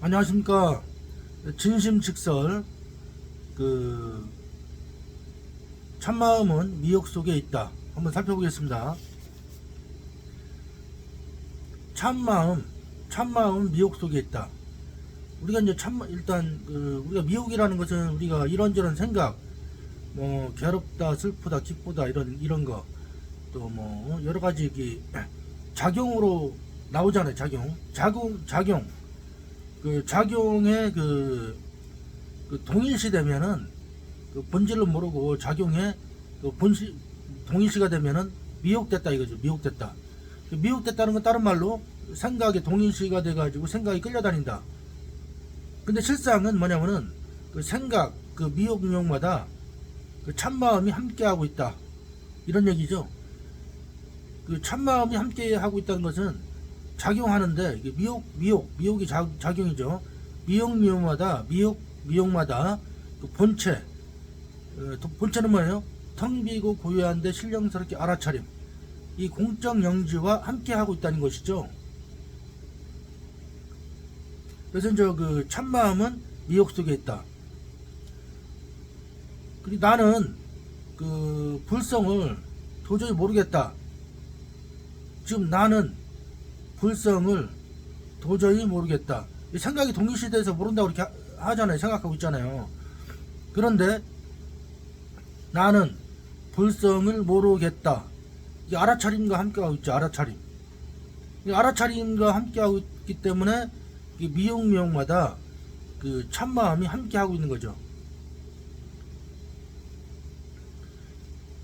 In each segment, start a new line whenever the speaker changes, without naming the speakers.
안녕하십니까. 진심직설 그 참마음은 미혹 속에 있다. 한번 살펴보겠습니다. 참마음 미혹 속에 있다. 우리가 이제 일단 우리가 미혹이라는 것은 우리가 이런저런 생각, 뭐 괴롭다, 슬프다, 기쁘다 이런 거, 또 뭐 여러 가지 작용으로 나오잖아요. 작용. 그 작용에 동일시 되면은 그 본질을 모르고 작용에 동일시가 되면은 미혹됐다 이거죠. 미혹됐다는 건 다른 말로 생각에 동일시가 돼가지고 생각이 끌려다닌다. 근데 실상은 뭐냐면은 그 생각, 그 미혹마다 그 참마음이 함께하고 있다. 이런 얘기죠. 그 참마음이 함께하고 있다는 것은 작용하는데 미혹이 작용이죠. 미혹마다 그 본체는 뭐예요? 텅 비고 고요한데 신령스럽게 알아차림. 이 공적 영지와 함께하고 있다는 것이죠. 그래서 이제 그 참마음은 미혹 속에 있다. 그리고 나는 그 불성을 도저히 모르겠다. 지금 나는 불성을 도저히 모르겠다. 생각이 동일시돼서 모른다고 이렇게 하잖아요. 생각하고 있잖아요. 그런데 나는 불성을 모르겠다. 이 알아차림과 함께하고 있죠. 이 알아차림과 함께하고 있기 때문에 미혹마다 그 참마음이 함께하고 있는 거죠.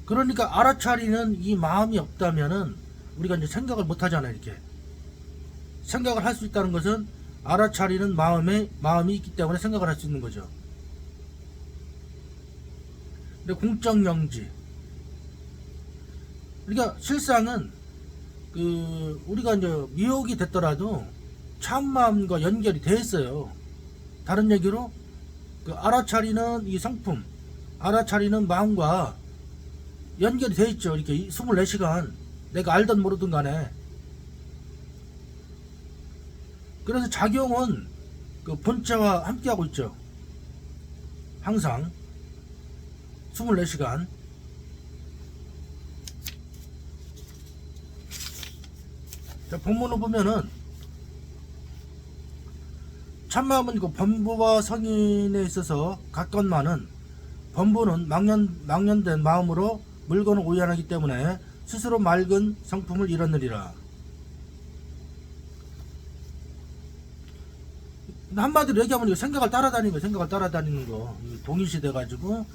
그러니까 알아차리는 이 마음이 없다면은 우리가 이제 생각을 못 하잖아요. 이렇게 생각을 할 수 있다는 것은 알아차리는 마음이 있기 때문에 생각을 할 수 있는 거죠. 근데 공적 영지, 그러니까 실상은 우리가 이제 미혹이 됐더라도 참마음과 연결이 돼 있어요. 다른 얘기로 그 알아차리는 이 성품, 알아차리는 마음과 연결이 돼 있죠. 이렇게 24시간 내가 알든 모르든 간에. 그래서 작용은 그 본체와 함께하고 있죠. 항상 24시간. 자, 본문을 보면은 참마음은 그 범부와 성인에 있어서 각건만은 범부는 망년된 마음으로 물건을 오해하기 때문에 스스로 맑은 성품을 잃었느니라. 한마디로 얘기하면 생각을 따라다니는 거 동일시 돼가지고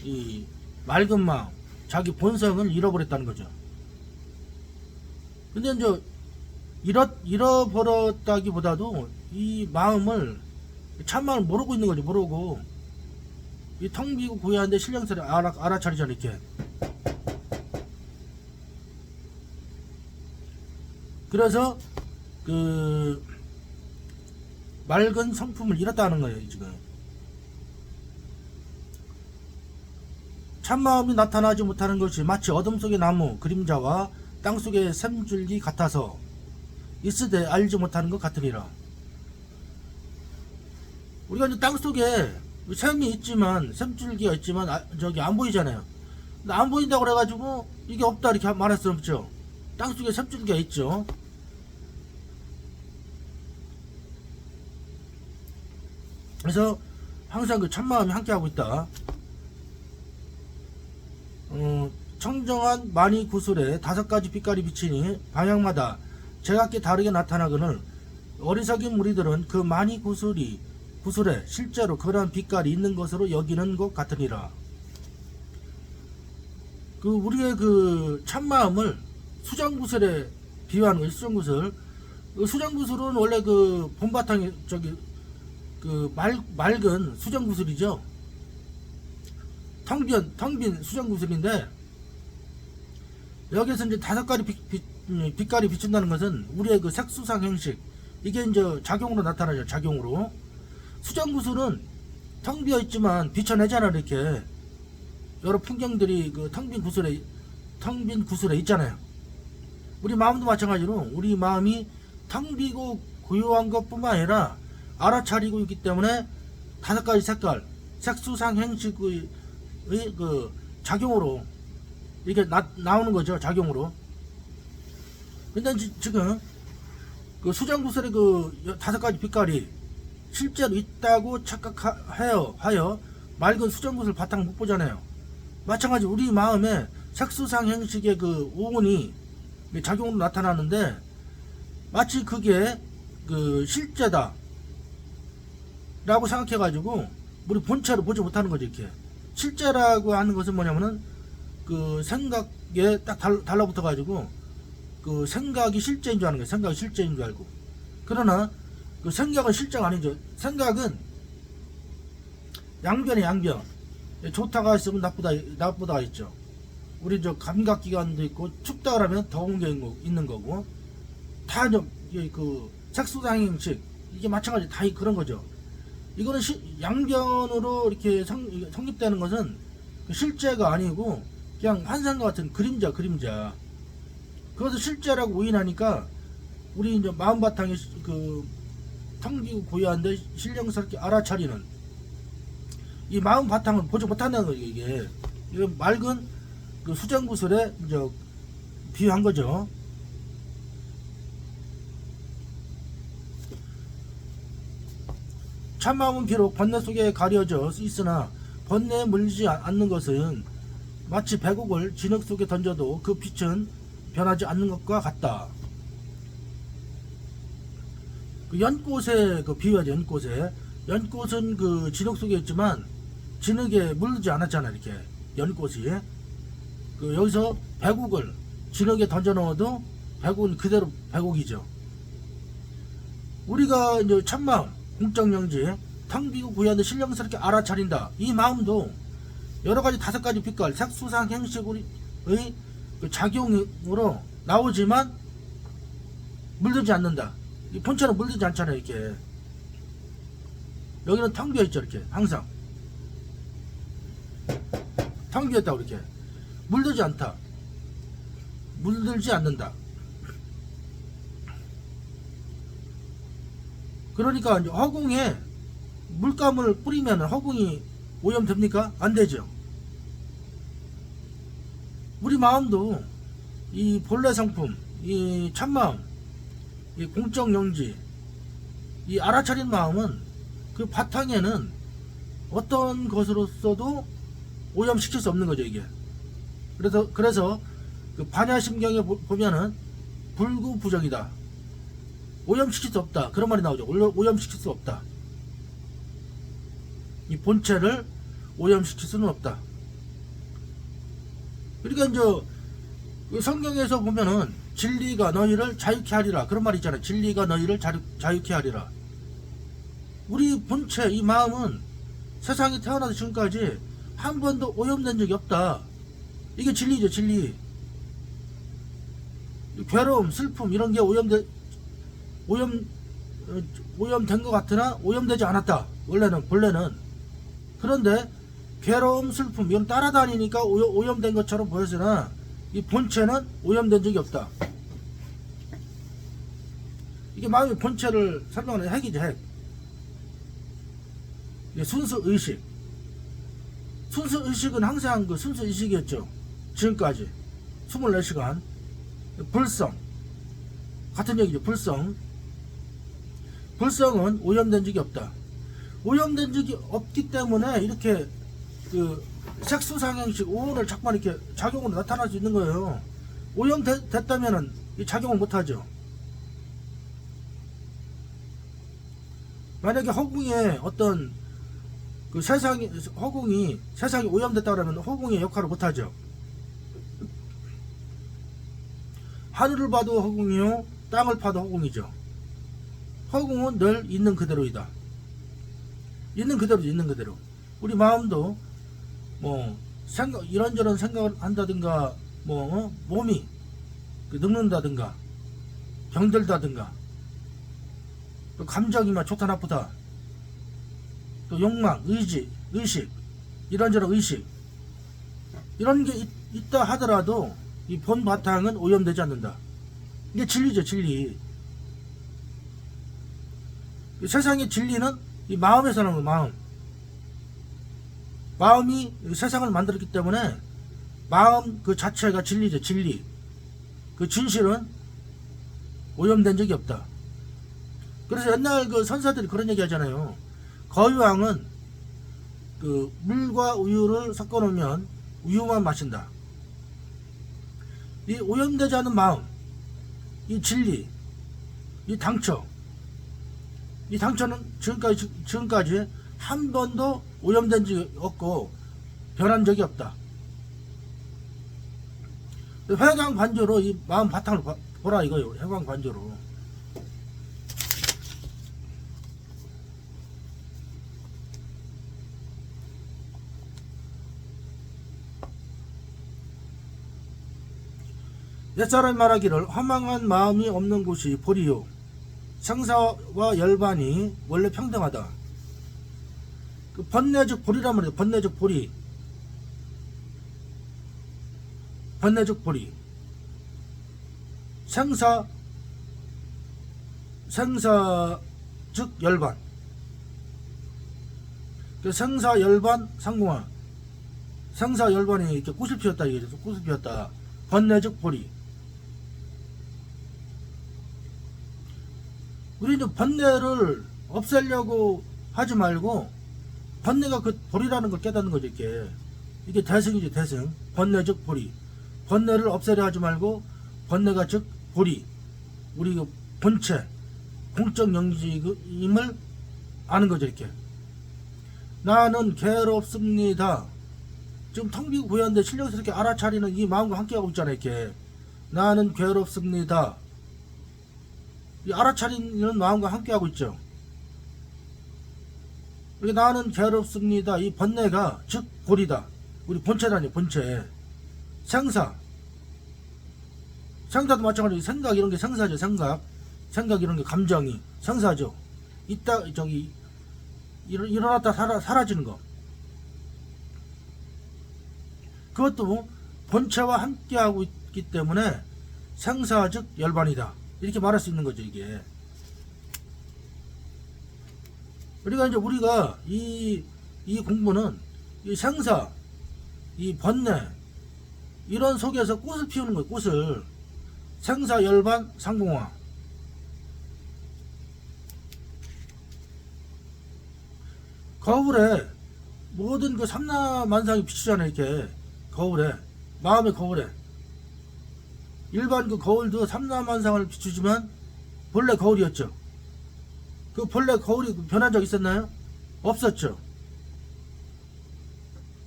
이 맑은 마음, 자기 본성을 잃어버렸다는 거죠. 근데 이제 잃어버렸다기보다도 이 마음을 참마음을 모르고 있는 거죠. 모르고 이 텅 비고 고요한데 신령스레 알아차리잖아. 이렇게. 그래서 그 맑은 성품을 잃었다는 거예요. 지금 참마음이 나타나지 못하는 것이 마치 어둠 속의 나무 그림자와 땅 속의 샘줄기 같아서 있으되 알지 못하는 것 같으리라. 우리가 이제 땅 속에 샘이 있지만, 샘줄기가 있지만 저기 안 보이잖아요. 근데 안 보인다고 그래가지고 이게 없다 이렇게 말할 수 없죠. 땅 속에 샘줄기가 있죠. 그래서 항상 그 참마음이 함께하고 있다. 청정한 만이 구슬에 5가지 빛깔이 비치니 방향마다 제각기 다르게 나타나거늘 어리석인 무리들은 그 만이 구슬에 실제로 그러한 빛깔이 있는 것으로 여기는 것 같으니라. 그 우리의 그 참마음을 수정구슬에 비유하는 거예요. 수정구슬은 원래 그 본바탕이 그 맑은 수정구슬이죠. 텅 빈 수정구슬인데, 여기서 이제 5가지 빛깔이 비춘다는 것은 우리의 그 색수상 형식, 이게 이제 작용으로 나타나죠. 작용으로. 수정구슬은 텅 비어 있지만 비춰내잖아. 이렇게 여러 풍경들이 그 텅 빈 구슬에 있잖아요. 우리 마음도 마찬가지로 우리 마음이 텅 비고 고요한 것뿐만 아니라 알아차리고 있기 때문에 5가지 색깔, 색수상 행식의 그 작용으로 이게 나오는 거죠. 작용으로. 근데 지금 그 수정구슬의 그 5가지 빛깔이 실제로 있다고 착각하여 맑은 수정구슬 바탕 못 보잖아요. 마찬가지 우리 마음에 색수상 행식의 그 오온이 작용으로 나타나는데 마치 그게 그 실제다 라고 생각해 가지고 우리 본체로 보지 못하는 거죠. 이렇게 실제라고 하는 것은 뭐냐면은 그 생각에 딱 달라붙어 가지고 그 생각이 실제인 줄 아는 거예요. 생각이 실제인 줄 알고. 그러나 그 생각은 실제가 아니죠. 생각은 양변에 양변. 좋다가 있으면 나쁘다가 있죠. 우리 저 감각기관도 있고 춥다 그러면 더운 게 있는 거고 다 그 색수상행식 이게 마찬가지 다 그런 거죠. 이거는 양변으로 이렇게 성립되는 것은 실제가 아니고 그냥 환상과 같은 그림자. 그것을 실제라고 오인하니까 우리 이제 마음 바탕에 그 텅비고 고요한데 신령스럽게 알아차리는 이 마음 바탕을 보지 못한다는 거예요. 이게 맑은 그 수정구슬에 이제 비유한 거죠. 참마음은 비록 번뇌 속에 가려져 있으나 번뇌에 물리지 않는 것은 마치 백옥을 진흙 속에 던져도 그 빛은 변하지 않는 것과 같다. 그 연꽃에 그 비유하죠. 연꽃은 그 진흙 속에 있지만 진흙에 물리지 않았잖아. 이렇게 연꽃이 그 여기서 백옥을 진흙에 던져 넣어도 백옥은 그대로 백옥이죠. 우리가 이제 참마음 공적영지 텅비고 고요한데 신령스럽게 알아차린다. 이 마음도 여러가지 5가지 빛깔 색수상 행식의 그 작용으로 나오지만 물들지 않는다. 이 본체는 물들지 않잖아요. 이렇게 여기는 텅 비어있죠. 이렇게 항상 텅 비었다고. 이렇게 물들지 않다. 물들지 않는다. 그러니까 이제 허공에 물감을 뿌리면 허공이 오염됩니까? 안 되죠. 우리 마음도 이 본래 성품, 이 참마음, 이 공적영지, 이 알아차린 마음은 그 바탕에는 어떤 것으로서도 오염시킬 수 없는 거죠. 이게 그래서 그 반야심경에 보면은 불구부적이다. 오염시킬 수 없다. 그런 말이 나오죠. 오염시킬 수 없다. 이 본체를 오염시킬 수는 없다. 그러니까 이제 그 성경에서 보면은 진리가 너희를 자유케 하리라. 그런 말이 있잖아요. 진리가 너희를 자유케 하리라. 우리 본체, 이 마음은 세상에 태어나서 지금까지 한 번도 오염된 적이 없다. 이게 진리죠. 진리. 괴로움, 슬픔 이런 게 오염된 것 같으나 오염되지 않았다. 본래는. 그런데 괴로움, 슬픔 이건 따라다니니까 오염된 것처럼 보였으나 이 본체는 오염된 적이 없다. 이게 마음의 본체를 설명하는 핵이죠. 핵. 이게 순수의식. 순수의식은 항상 그 순수의식이었죠. 지금까지 24시간. 불성 같은 얘기죠. 불성은 오염된 적이 없다. 오염된 적이 없기 때문에 이렇게 그 색수상행식 오온을 자꾸만 이렇게 작용으로 나타날 수 있는 거예요. 오염됐다면은 이 작용을 못하죠. 만약에 허공에 어떤 그 허공이 세상이 오염됐다 그러면 허공의 역할을 못하죠. 하늘을 봐도 허공이요, 땅을 파도 허공이죠. 허공은 늘 있는 그대로이다. 있는 그대로죠. 있는 그대로. 우리 마음도 뭐 이런저런 생각을 한다든가 몸이 늙는다든가 병들다든가 또 감정이 막 좋다 나쁘다 또 욕망, 의식 이런저런 의식 이런 게 있다 하더라도 이 본 바탕은 오염되지 않는다. 이게 진리죠. 진리. 세상의 진리는 이 마음에서 나오는 거예요. 마음이 세상을 만들었기 때문에 마음 그 자체가 진리죠. 진리. 그 진실은 오염된 적이 없다. 그래서 옛날 그 선사들이 그런 얘기 하잖아요. 거위왕은 그 물과 우유를 섞어 놓으면 우유만 마신다. 이 오염되지 않은 마음, 이 진리, 이 당처, 이 당처는 지금까지 한 번도 오염된 적이 없고 변한 적이 없다. 회광관조로 이 마음 바탕을 보라 이거요. 회광관조로. 옛사람이 말하기를 허망한 마음이 없는 곳이 보리요. 생사와 열반이 원래 평등하다. 그 번뇌적 보리란 말이에요. 번뇌적 보리. 번뇌적 보리. 생사 즉 열반. 그 생사 열반 상공화. 생사 열반이 이렇게 꽃을 피웠다 이게 꽃을 피웠다. 번뇌적 보리. 우리는 번뇌를 없애려고 하지 말고 번뇌가 그 보리라는 걸 깨닫는 거죠. 이게 대승이죠. 대승. 번뇌적 보리. 번뇌를 없애려 하지 말고 번뇌가 즉 보리. 우리 그 본체 공적 영지임을 아는 거죠. 이렇게. 나는 괴롭습니다. 지금 텅 비고 고요한데 실력에서 이렇게 알아차리는 이 마음과 함께하고 있잖아요. 이렇게. 나는 괴롭습니다. 이 알아차리는 마음과 함께하고 있죠. 나는 괴롭습니다. 이 번뇌가 즉 보리다. 우리 본체라니 본체. 생사. 생사도 마찬가지로 생각 이런 게 생사죠. 생각 이런 게 감정이 생사죠. 이따 저기 일어났다 사라지는 거. 그것도 본체와 함께하고 있기 때문에 생사 즉 열반이다. 이렇게 말할 수 있는 거죠. 이게. 우리가 이 공부는 이 생사, 이 번뇌 이런 속에서 꽃을 피우는 거예요. 꽃을. 생사 열반 상공화. 거울에 모든 그 삼라만상이 비추잖아요. 이렇게 거울에 마음의 거울에. 일반 그 거울도 삼라만상을 비추지만 본래 거울이었죠. 그 본래 거울이 변한 적 있었나요? 없었죠.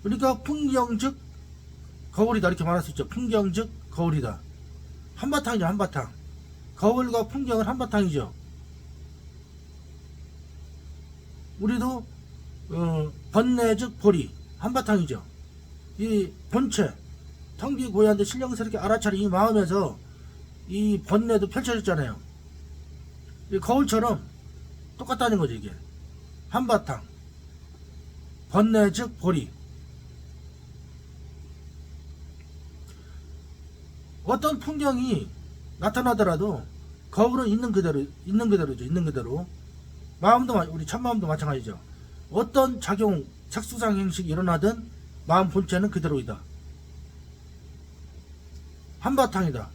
그러니까 풍경 즉 거울이다 이렇게 말할 수 있죠. 풍경 즉 거울이다. 한바탕이죠. 한바탕. 거울과 풍경은 한바탕이죠. 우리도 번뇌 즉 보리 한바탕이죠. 이 본체 텅 비고 고요한데 신령스럽게 알아차린 이 마음에서 이 번뇌도 펼쳐졌잖아요. 이 거울처럼 똑같다는 거죠. 이게 한바탕 번뇌 즉 보리. 어떤 풍경이 나타나더라도 거울은 있는 그대로죠. 있는 그대로. 마음도 우리 참마음도 마찬가지죠. 어떤 작용 색수상 형식이 일어나든 마음 본체는 그대로이다. 한바탕이다.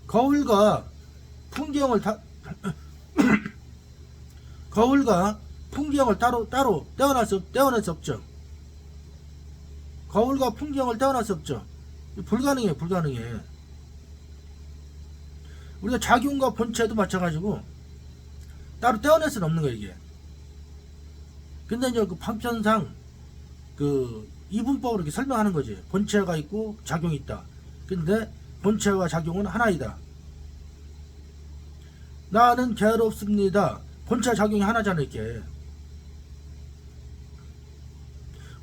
거울과 풍경을 거울과 풍경을 따로 떼어낼 수 없죠. 거울과 풍경을 떼어낼 수 없죠. 불가능해. 우리가 작용과 본체도 마찬가지고 따로 떼어낼 수는 없는 거예요. 이게. 근데 이제 그 방편상 그 이분법으로 이렇게 설명하는 거지. 본체가 있고 작용이 있다. 근데 본체와 작용은 하나이다. 나는 괴롭습니다. 본체 작용이 하나잖아. 이렇게.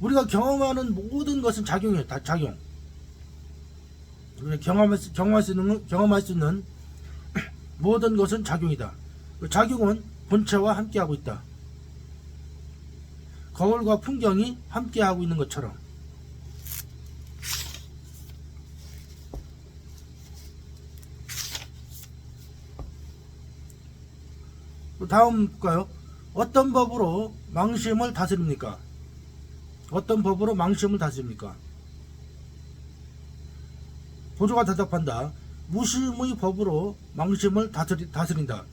우리가 경험하는 모든 것은 작용이에요. 다 작용. 우리가 경험할 수 있는 모든 것은 작용이다. 그 작용은 본체와 함께하고 있다. 거울과 풍경이 함께하고 있는 것처럼. 다음 볼까요? 어떤 법으로 망심을 다스립니까? 어떤 법으로 망심을 다스립니까? 보조가 대답한다. 무심의 법으로 망심을 다스린다.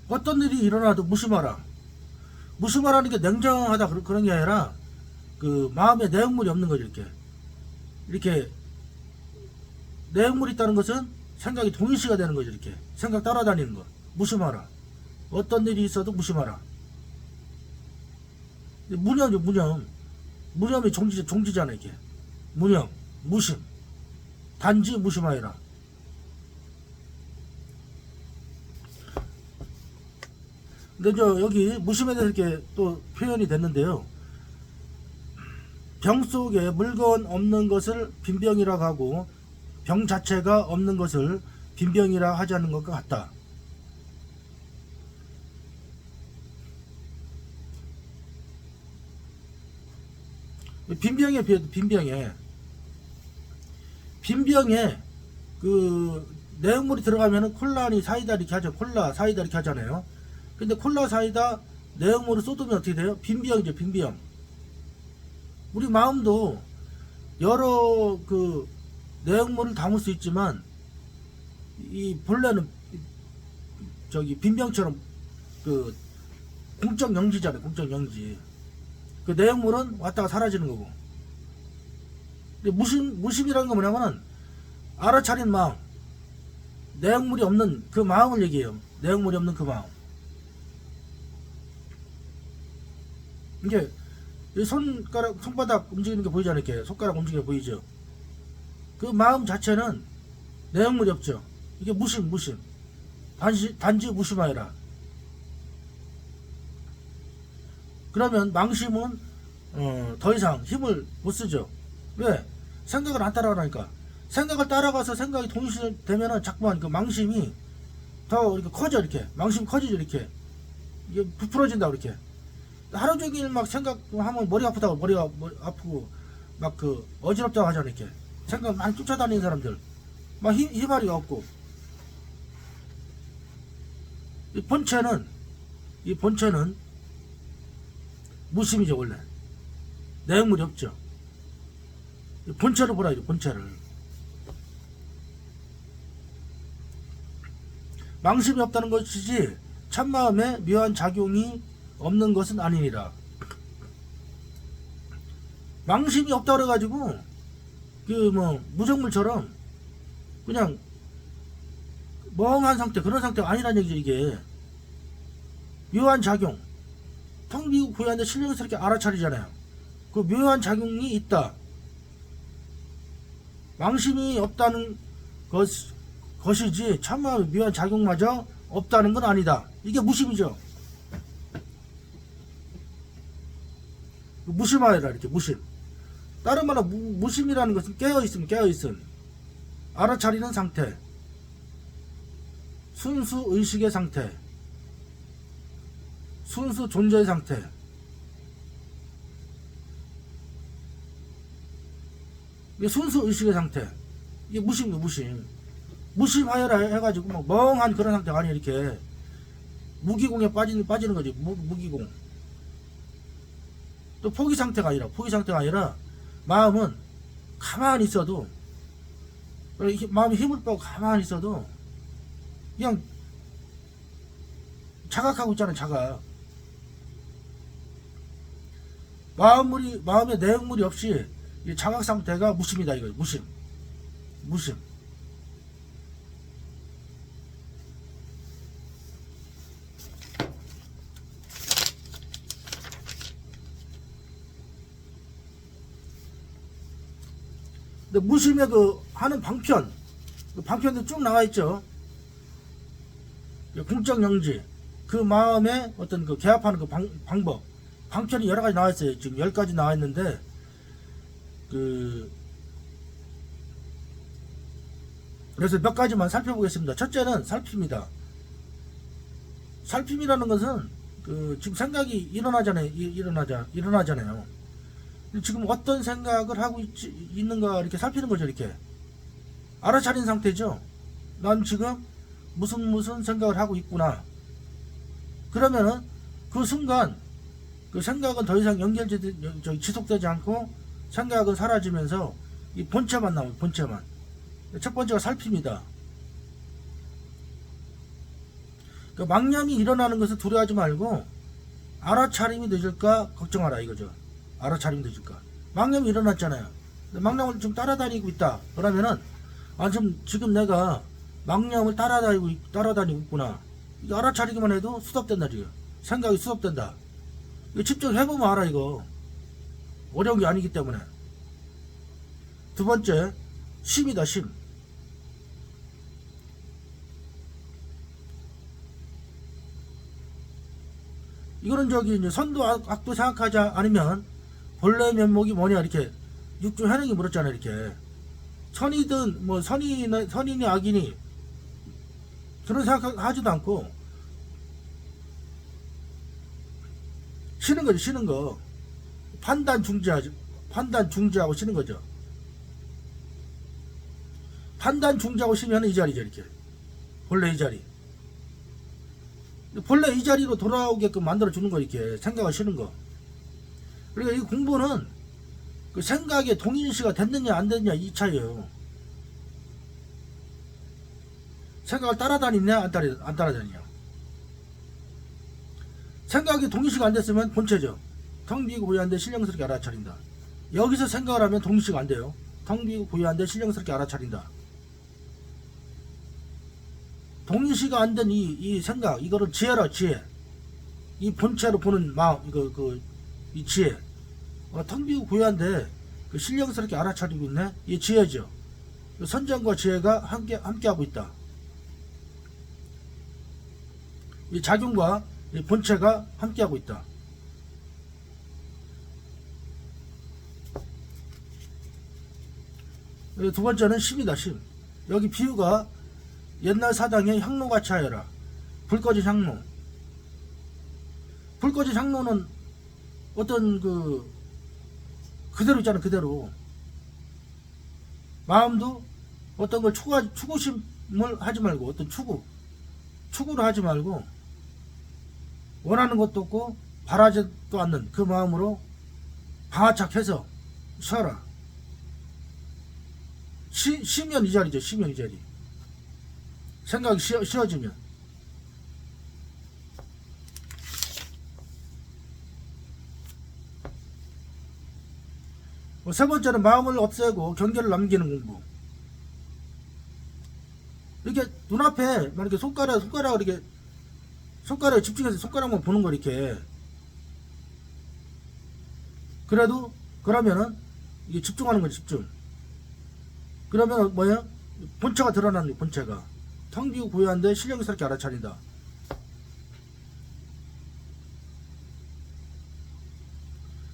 어떤 일이 일어나도 무심하라. 무심하라는 게 냉정하다 그런 게 아니라 그 마음에 내용물이 없는 거죠. 이렇게 내용물이 있다는 것은 생각이 동일시가 되는 거죠. 이렇게 생각 따라다니는 거. 무심하라. 어떤 일이 있어도 무심하라. 무념이죠. 무념이 종지잖아. 이게 무념, 무심, 단지 무심하여라. 근데 여기 무심에 대해서 이렇게 또 표현이 됐는데요. 병 속에 물건 없는 것을 빈병이라고 하고 병 자체가 없는 것을 빈병이라 하지 않는 것과 같다. 빈병에 비해도 빈병에 그 내용물이 들어가면은 콜라니 사이다 이렇게 하죠. 콜라 사이다 이렇게 하잖아요. 근데 콜라 사이다 내용물을 쏟으면 어떻게 돼요? 빈병이죠. 빈병. 우리 마음도 여러 그 내용물을 담을 수 있지만 이 본래는 빈병처럼 그 공적 영지잖아요. 공적 영지. 그 내용물은 왔다가 사라지는 거고. 근데 무심이라는 건 뭐냐면은 알아차린 마음, 내용물이 없는 그 마음을 얘기해요. 내용물이 없는 그 마음. 이게 손바닥 움직이는 게 보이잖아요. 이렇게 손가락 움직이는 게 보이죠. 그 마음 자체는 내용물이 없죠. 이게 무심. 단지 무심하여라. 그러면 망심은 더 이상 힘을 못 쓰죠. 왜? 생각을 안 따라가니까. 생각을 따라가서 생각이 동시되면은 자꾸만 그 망심이 더 이렇게 커져. 이렇게 망심이 커지죠. 이렇게 이게 부풀어진다. 이렇게 하루 종일 막 생각하면 머리 아프다고 머리가 아프고 막 그 어지럽다고 하잖아요. 이렇게 생각 많이 쫓아다니는 사람들 막 힘아리가 없고. 이 본체는 무심이죠. 원래 내용물이 없죠. 본체를 보라죠. 본체를. 망심이 없다는 것이지 참마음에 묘한 작용이 없는 것은 아니니라. 망심이 없다 그래가지고 그 뭐 무정물처럼 그냥 멍한 상태, 그런 상태가 아니라는 얘기죠. 이게 묘한 작용, 텅 비고 고요한데 신령스럽게 알아차리잖아요. 그 묘한 작용이 있다. 망심이 없다는 것이지 참마음에 묘한 작용마저 없다는 건 아니다. 이게 무심이죠. 무심하여라. 이렇게 무심. 다른 말로 무심이라는 것은 깨어있음, 알아차리는 상태, 순수 의식의 상태, 순수 존재의 상태. 이게 순수 의식의 상태. 이게 무심이에요. 무심하여라 해가지고 막 멍한 그런 상태가 아니에요. 이렇게 무기공에 빠지는 거지. 무기공. 또 포기 상태가 아니라 마음은 가만히 있어도, 마음에 힘을 빼고 가만히 있어도 그냥 자각하고 있잖아요. 자각. 마음에 내용물이 없이 이 자각 상태가 무심이다. 이거예요. 무심. 근데 무심의 그 하는 방편도 쭉 나와 있죠. 공적 영지, 그 마음의 어떤 그 개합하는 그 방법, 방편이 여러 가지 나와 있어요. 지금 10가지 나와 있는데, 그래서 몇 가지만 살펴보겠습니다. 첫째는 살핌이다. 살핌이라는 것은 지금 생각이 일어나잖아요. 지금 어떤 생각을 하고 있는가 이렇게 살피는 거죠. 이렇게 알아차린 상태죠. 난 지금 무슨 생각을 하고 있구나. 그러면은 그 순간 그 생각은 더 이상 지속되지 않고 생각은 사라지면서 이 본체만 나오고 본체만. 첫 번째가 살핍니다. 그 망념이 일어나는 것을 두려워하지 말고 알아차림이 늦을까 걱정하라 이거죠. 알아차림이 늦을까. 망념이 일어났잖아요. 망념을 좀 따라다니고 있다. 그러면은 지금 내가 망념을 따라다니고 있구나. 이거 알아차리기만 해도 수습된다 지금. 생각이 수습된다. 이거 직접 해보면 알아 이거. 어려운 게 아니기 때문에. 두 번째 심이다 심. 이거는 이제 선도 악도 생각하지 않으면 본래 면목이 뭐냐 이렇게 육조 현행이 물었잖아요 이렇게. 선이든 뭐 선이니 악이니 그런 생각하지도 않고 쉬는 거죠. 쉬는 거. 판단 중지하고 쉬는 거죠. 판단 중지하고 쉬면 이 자리죠 이렇게. 본래 이 자리. 본래 이 자리로 돌아오게끔 만들어 주는 거 이렇게. 생각을 쉬는 거. 그러니까 이 공부는 그 생각에 동일시가 됐느냐 안 됐느냐 이 차이에요. 생각을 따라다니냐 안 따라다니냐. 생각이 동일시가 안 됐으면 본체죠. 텅 비고 고요한데 신령스럽게 알아차린다. 여기서 생각을 하면 동일시가 안 돼요. 텅 비고 고요한데 신령스럽게 알아차린다. 동일시가 안 된 이 생각, 이거를 지혜라 지혜. 이 본체로 보는 마음, 이 지혜. 텅 비고 고요한데 그 신령스럽게 알아차리고 있네. 이 지혜죠. 선정과 지혜가 함께하고 있다. 이 작용과 이 본체가 함께하고 있다. 두 번째는 심이다 심. 여기 비유가 옛날 사당에 향로같이 하여라. 불 꺼진 향로. 불 꺼진 향로는 어떤 그대로 있잖아 그대로. 마음도 어떤 걸 추구심을 하지 말고 어떤 추구를 하지 말고 원하는 것도 없고 바라지도 않는 그 마음으로 방아착해서 쉬어라. 쉬면 이 자리죠. 쉬면 이 자리. 생각이 쉬어지면. 세 번째는 마음을 없애고 경계를 남기는 공부. 이렇게 눈앞에 만약에 손가락을 이렇게 손가락에 집중해서 손가락만 보는 거 이렇게. 그러면은 이게 집중하는 거지 집중. 그러면 뭐야? 본체가 드러나는 거야 본체가. 텅 비고 고요한데 신령스럽게 알아차린다.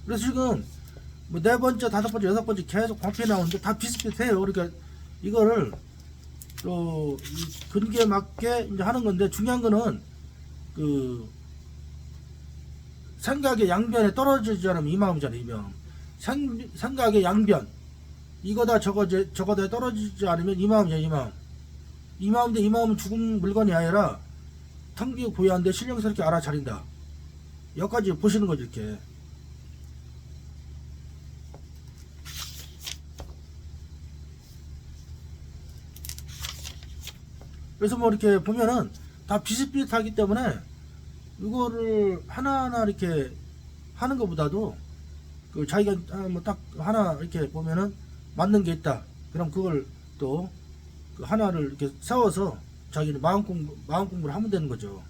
그래서 지금 뭐 네 번째, 다섯 번째, 여섯 번째 계속 광패 나오는데 다 비슷비슷해요. 그러니까 이거를 또 근기에 맞게 이제 하는 건데 중요한 거는 그 생각의 양변에 떨어지지 않으면 이 마음이잖아요. 이 마음. 생각의 양변 이거다 저거다에 떨어지지 않으면 이 마음이야. 이 마음. 이 마음인데 이 마음은 죽은 물건이 아니라 텅 비고 고요한데 신령스럽게 알아차린다. 여기까지 보시는 거죠 이렇게. 그래서 뭐 이렇게 보면은 다 비슷비슷하기 때문에 이거를 하나하나 이렇게 하는 것보다도 그 자기가 뭐 딱 하나 이렇게 보면은 맞는 게 있다. 그럼 그걸 또 그 하나를 이렇게 세워서 자기는 마음 공부를 하면 되는 거죠.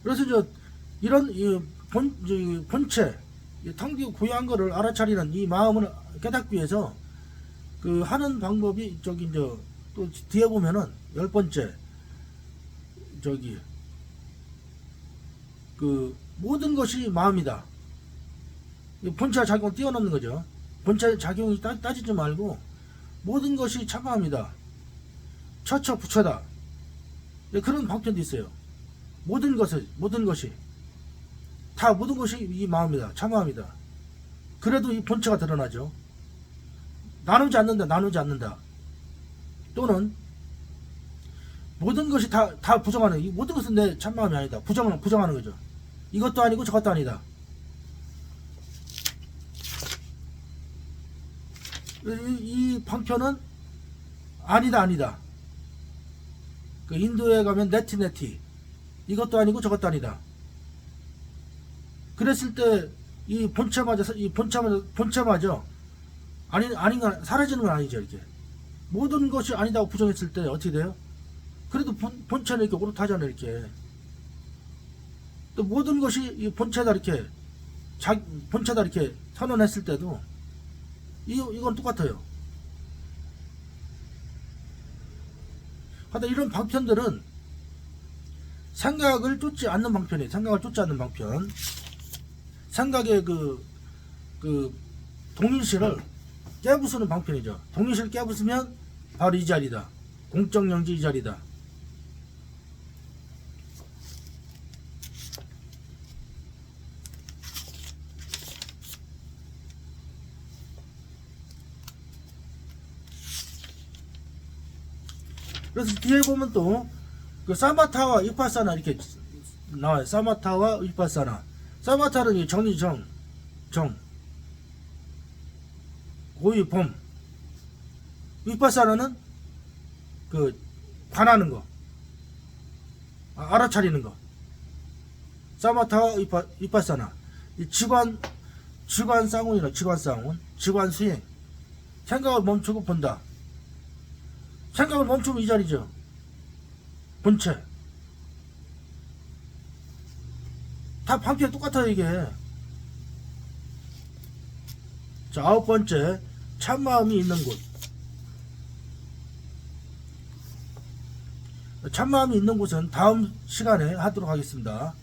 그래서 이런 본체 텅 비고 고요한 거를 알아차리는 이 마음을 깨닫기 위해서 그 하는 방법이 또 뒤에 보면은 10번째 그 모든 것이 마음이다. 본체 작용을 뛰어넘는 거죠. 본체 작용이 따지지 말고 모든 것이 참마음이다. 처처 부처다. 그런 방편도 있어요. 모든 것이 다 모든 것이 이 마음이다. 참마음이다. 그래도 이 본체가 드러나죠. 나누지 않는다. 또는 모든 것이 다 부정하는, 이 모든 것은 내 참마음이 아니다. 부정하는 거죠. 이것도 아니고 저것도 아니다. 이 방편은 아니다. 그 인도에 가면 네티 이것도 아니고 저것도 아니다. 그랬을 때 이 본체마저 아닌가 사라지는 건 아니죠. 이렇게 모든 것이 아니다고 부정했을 때 어떻게 돼요? 그래도 본체는 이렇게 오롯하잖아요. 이렇게 또 모든 것이 이 본체다 이렇게 본체다 이렇게 선언했을 때도 이건 똑같아요. 하여튼 이런 방편들은 생각을 쫓지 않는 방편이에요. 생각을 쫓지 않는 방편. 생각의 그 동일시를 깨부수는 방편이죠. 동일시를 깨부수면 바로 이 자리다. 공적영지 이 자리다. 그래서 뒤에 보면 또 그 사마타와 위파사나 이렇게 나와요. 사마타와 위파사나. 사마타는 이 정의 고의 봄. 위파사나는 그 관하는 거, 알아차리는 거. 사마타와 위파사나. 이 직관 쌍운이라 직관 수행. 생각을 멈추고 본다. 생각을 멈추면 이 자리죠. 본체. 다 방편이 똑같아요, 이게. 자, 9번째. 참마음이 있는 곳. 참마음이 있는 곳은 다음 시간에 하도록 하겠습니다.